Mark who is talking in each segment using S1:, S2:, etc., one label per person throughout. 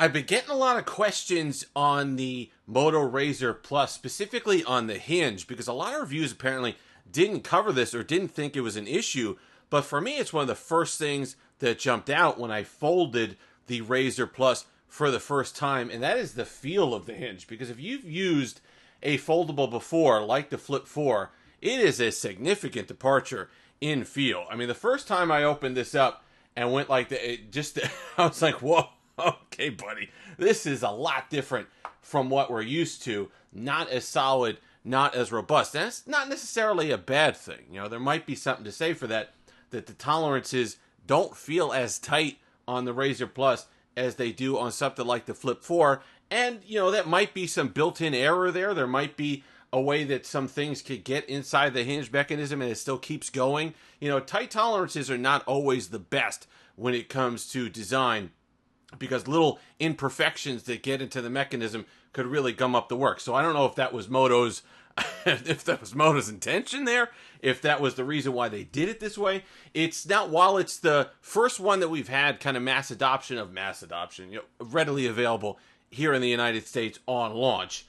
S1: I've been getting a lot of questions on the Moto RAZR Plus, specifically on the hinge, because a lot of reviews apparently didn't cover this or didn't think it was an issue. But for me, it's one of the first things that jumped out when I folded the RAZR Plus for the first time, and that is the feel of the hinge. Because if you've used a foldable before, like the Flip 4, it is a significant departure in feel. I mean, the first time I opened this up and went like I was like, whoa. Okay, buddy, this is a lot different from what we're used to. Not as solid, not as robust. And that's not necessarily a bad thing. You know, there might be something to say for that the tolerances don't feel as tight on the RAZR Plus as they do on something like the Flip 4. And, you know, that might be some built-in error there. There might be a way that some things could get inside the hinge mechanism and it still keeps going. You know, tight tolerances are not always the best when it comes to design, because little imperfections that get into the mechanism could really gum up the work. So I don't know if that was Moto's intention there, if that was the reason why they did it this way. It's not, while it's the first one that we've had kind of mass adoption, you know, readily available here in the United States on launch,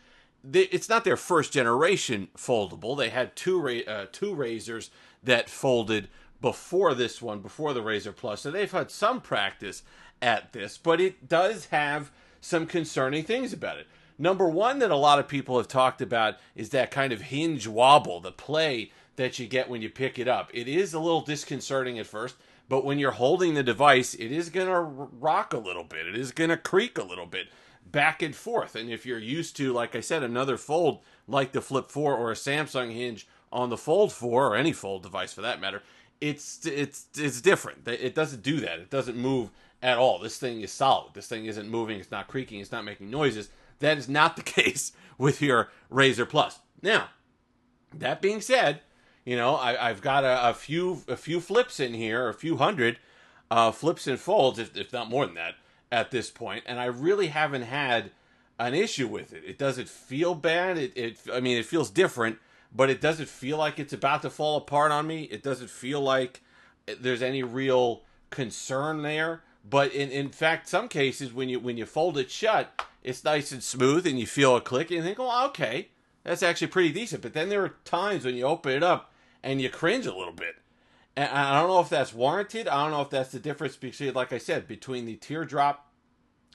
S1: it's not their first generation foldable. They had two RAZRs that folded before this one, before the RAZR Plus. So they've had some practice at this, but it does have some concerning things about it. Number one that a lot of people have talked about is that kind of hinge wobble, the play that you get when you pick it up. It is a little disconcerting at first, but when you're holding the device, it is going to rock a little bit. It is going to creak a little bit back and forth. And if you're used to, like I said, another fold like the Flip 4 or a Samsung hinge on the Fold 4, or any fold device for that matter, it's different. It doesn't do that. It doesn't move at all. This thing is solid. This thing isn't moving. It's not creaking. It's not making noises. That is not the case with your RAZR Plus. Now, that being said, you know, I've got a few flips in here, a few hundred flips and folds, if not more than that, at this point, and I really haven't had an issue with it. It doesn't feel bad. I mean, it feels different, but it doesn't feel like it's about to fall apart on me. It doesn't feel like there's any real concern there. But in fact, some cases when you fold it shut, it's nice and smooth, and you feel a click, and you think, oh, okay, that's actually pretty decent. But then there are times when you open it up and you cringe a little bit. And I don't know if that's warranted. I don't know if that's the difference between, like I said, between the teardrop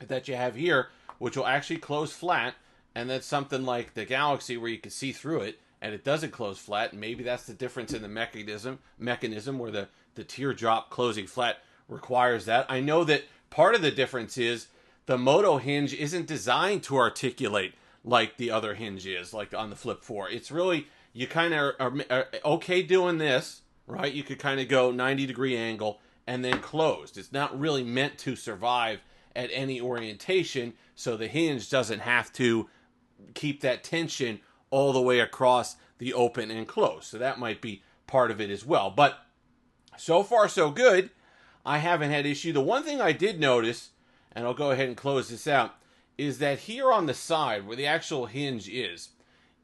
S1: that you have here, which will actually close flat, and then something like the Galaxy where you can see through it and it doesn't close flat. Maybe that's the difference in the mechanism where the teardrop closing flat requires that. I know that part of the difference is the Moto hinge isn't designed to articulate like the other hinge is, like on the Flip 4. It's really, you kind of are okay doing this, right? You could kind of go 90-degree angle and then closed. It's not really meant to survive at any orientation, so the hinge doesn't have to keep that tension all the way across the open and close. So that might be part of it as well. But so far, so good. I haven't had issue. The one thing I did notice, and I'll go ahead and close this out, is that here on the side where the actual hinge is,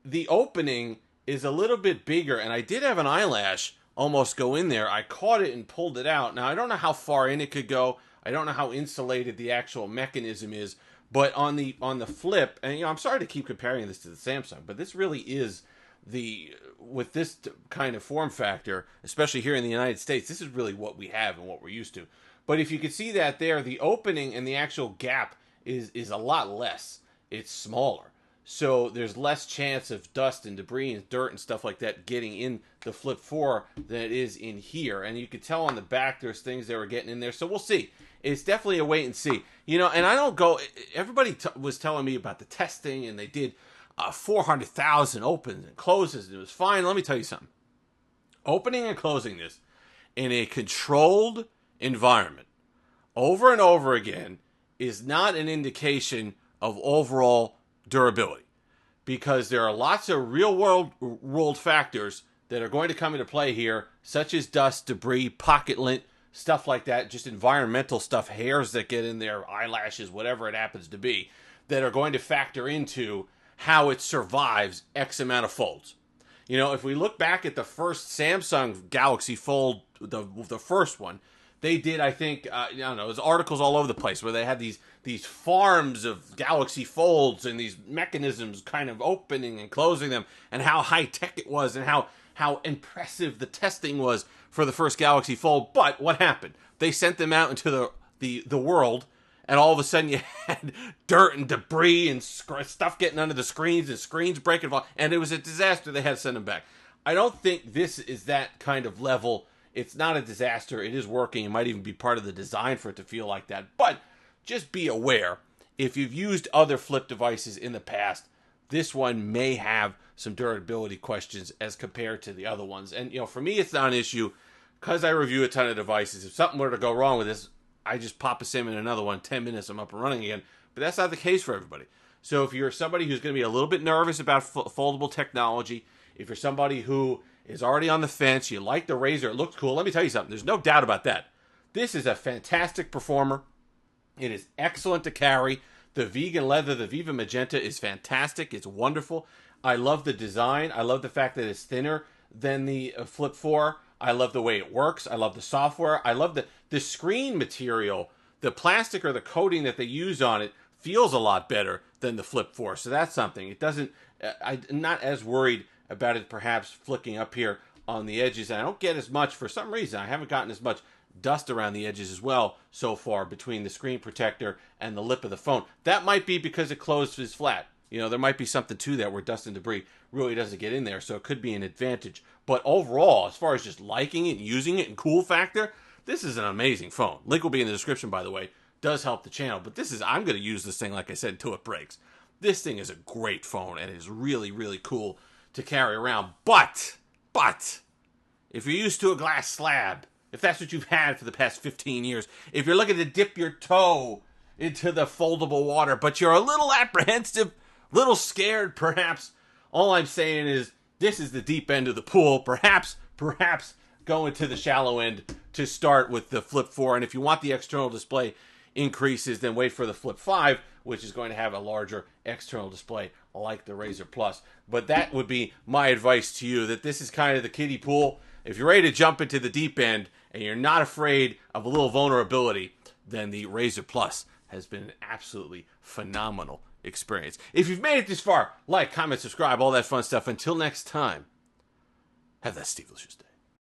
S1: the opening is a little bit bigger, and I did have an eyelash almost go in there. I caught it and pulled it out. Now, I don't know how far in it could go. I don't know how insulated the actual mechanism is, but on the Flip, and you know, I'm sorry to keep comparing this to the Samsung, but this really is with this kind of form factor, especially here in the United States, this is really what we have and what we're used to. But if you can see that there, the opening and the actual gap is a lot less. It's smaller. So there's less chance of dust and debris and dirt and stuff like that getting in the Flip 4 than it is in here. And you can tell on the back there's things that were getting in there. So we'll see. It's definitely a wait and see. You know, and I don't go... Everybody was telling me about the testing, and they did 400,000 opens and closes, and it was fine. Let me tell you something. Opening and closing this in a controlled environment over and over again is not an indication of overall durability, because there are lots of real world factors that are going to come into play here, such as dust, debris, pocket lint, stuff like that, just environmental stuff, hairs that get in there, eyelashes, whatever it happens to be, that are going to factor into how it survives X amount of folds. You know, if we look back at the first Samsung Galaxy Fold, the first one, They did, I think, I don't know, there's articles all over the place where they had these farms of Galaxy Folds and these mechanisms kind of opening and closing them, and how high tech it was, and how impressive the testing was for the first Galaxy Fold. But what happened? They sent them out into the world, and all of a sudden you had dirt and debris and stuff getting under the screens and screens breaking, and it was a disaster. They had to send them back. I don't think this is that kind of level. It's not a disaster. It is working. It might even be part of the design for it to feel like that. But just be aware, if you've used other flip devices in the past, this one may have some durability questions as compared to the other ones. And, for me, it's not an issue because I review a ton of devices. If something were to go wrong with this, I just pop a SIM in another one, 10 minutes, I'm up and running again. But that's not the case for everybody. So if you're somebody who's going to be a little bit nervous about foldable technology, if you're somebody who is already on the fence, you like the RAZR, it looks cool, let me tell you something. There's no doubt about that. This is a fantastic performer. It is excellent to carry. The vegan leather, the Viva Magenta, is fantastic. It's wonderful. I love the design. I love the fact that it's thinner than the Flip 4. I love the way it works. I love the software. I love the screen material. The plastic or the coating that they use on it feels a lot better than the Flip 4. So that's something. It doesn't, I'm not as worried about it perhaps flicking up here on the edges. And I don't get as much, for some reason, I haven't gotten as much dust around the edges as well so far between the screen protector and the lip of the phone. That might be because it closes flat. There might be something to that where dust and debris really doesn't get in there, so it could be an advantage. But overall, as far as just liking it and using it and cool factor, this is an amazing phone. Link will be in the description, by the way. Does help the channel, but I'm going to use this thing, like I said, until it breaks. This thing is a great phone and is really, really cool to carry around. But, if you're used to a glass slab, if that's what you've had for the past 15 years, if you're looking to dip your toe into the foldable water, but you're a little apprehensive, little scared perhaps, all I'm saying is this is the deep end of the pool. Perhaps go into the shallow end to start with the Flip 4. And if you want the external display increases, then wait for the Flip 5, which is going to have a larger external display like the RAZR Plus. But that would be my advice to you, that this is kind of the kiddie pool. If you're ready to jump into the deep end and you're not afraid of a little vulnerability, then the RAZR Plus has been an absolutely phenomenal experience. If you've made it this far, like, comment, subscribe, all that fun stuff. Until next time, have that Steve-licious day.